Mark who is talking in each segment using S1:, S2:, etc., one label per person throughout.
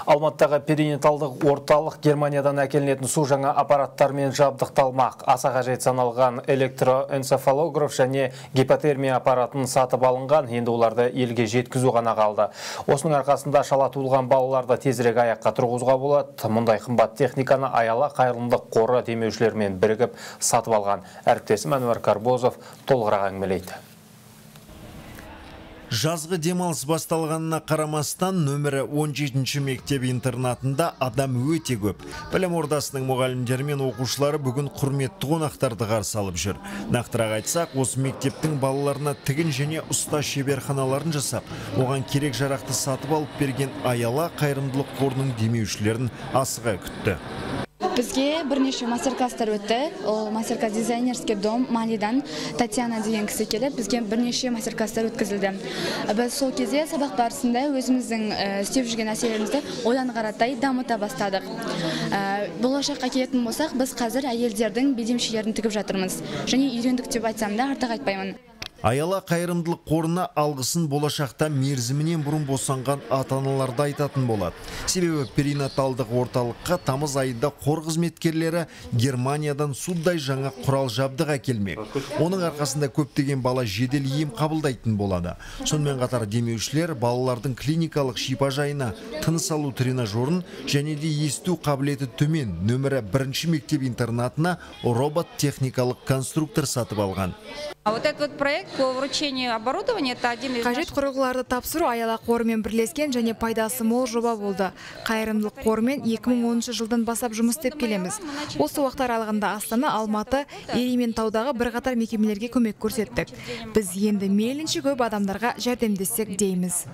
S1: Алматыдағы перинаталдық орталық Германиядан әкелінетін су жаңа аппараттармен жабдықталмақ. Аса қажет саналған электроэнцефалограф және гипотермия аппаратын сатып алынған, енді оларды елге жеткізу ғана қалды. Осының арқасында шала туылған балаларды тезірек аяққа тұрғызуға болады. Мұндай қымбат техниканы Аяла қайырымдылық қоры демеушілермен бірігіп сатып алған. Әріптесім Әнуар Карбозов толығырақ әңгімелейді.
S2: Жазғы демалыс басталғанына қарамастан нөмірі 17-ші мектеп-интернатында адам өте көп. Білім ордасының мұғалімдері мен оқушылары бүгін құрметті қонақтарды қарсы алып жүр. Нақтырақ айтсақ, осы мектептің балаларына тігін және ұста шеберханаларын жасап, оған керек жарақты сатып алып берген Аяла қайырымдылық қорының демеушілерін асыға күтті.
S3: Бізге бірнеше мастер-класстар өтті. Ол мастер-класс дизайнерский дом Малидан Татьяна деген кісі келіп, бізге бірнеше мастер-класстар өткізілді. Біз сол кезде сабақ барысында өзіміздің істеп жүрген нәрселерімізді одан қаратай дамыта бастадық. Болашаққа келетін болсақ, біз қазір әйелдердің белдемшелерін тігіп жатырмыз. Және үйрендік деп айтсам да артық айтпаймын.
S2: Аяла қайырымдылық қорына алғысын болашақта мерзімінен бұрын босанған ата-аналарды айтатын болады. Себебі перинаталдық орталыққа тамыз айында қор қызметкерлері Германиядан судай жаңа құрал жабдық әкелмек. Оның арқасында көптеген бала жедел ем қабылдайтын болады. Сонымен қатар демеушілер балалардың клиникалық шипажайына тыныс алу тренажерін және де есту қабілеті төмен нөмірі 1-ші мектеп-интернатына робот техникалық конструктор сатып алған.
S4: Вот этот проект по вручению оборудования это один из
S5: Қажет құрылғыларды тапсыру Аяла қорымен бірлескен және пайдасы мол жоба болды. Қайырымдылық қорымен 2010 жылдан бастап жұмыс істеп келеміз. Осы уақыт аралығында Астана, Алматы, Ерейментаудағы бірқатар мекемелерге көмек көрсеттік. Біз енді мейлінше көп адамдарға жәрдемдессек дейміз.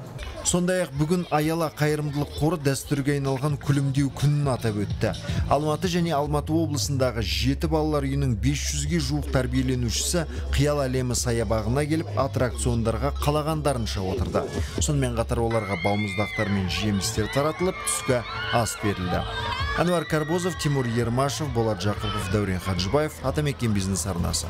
S2: Сондай-ақ бүгін Аяла қайырымдылық қоры дәстүрге айналған күлімдеу күнін атап өтті. Алматы және Алматы облысындағы 7 балалар үйінің 500-ге жуық тәрбиеленушісі қиял әлемі саябағына келіп аттракциондарға қалағандарынша отырды. Сонымен қатар оларға балмұздақтар мен жемістер таратылып, түскі ас берілді. Әнуар Карбозов, Тимур Ермашев, Болат Жақыпов, Дәурен Хаджыбаев, Атамекен бизнес арнасы.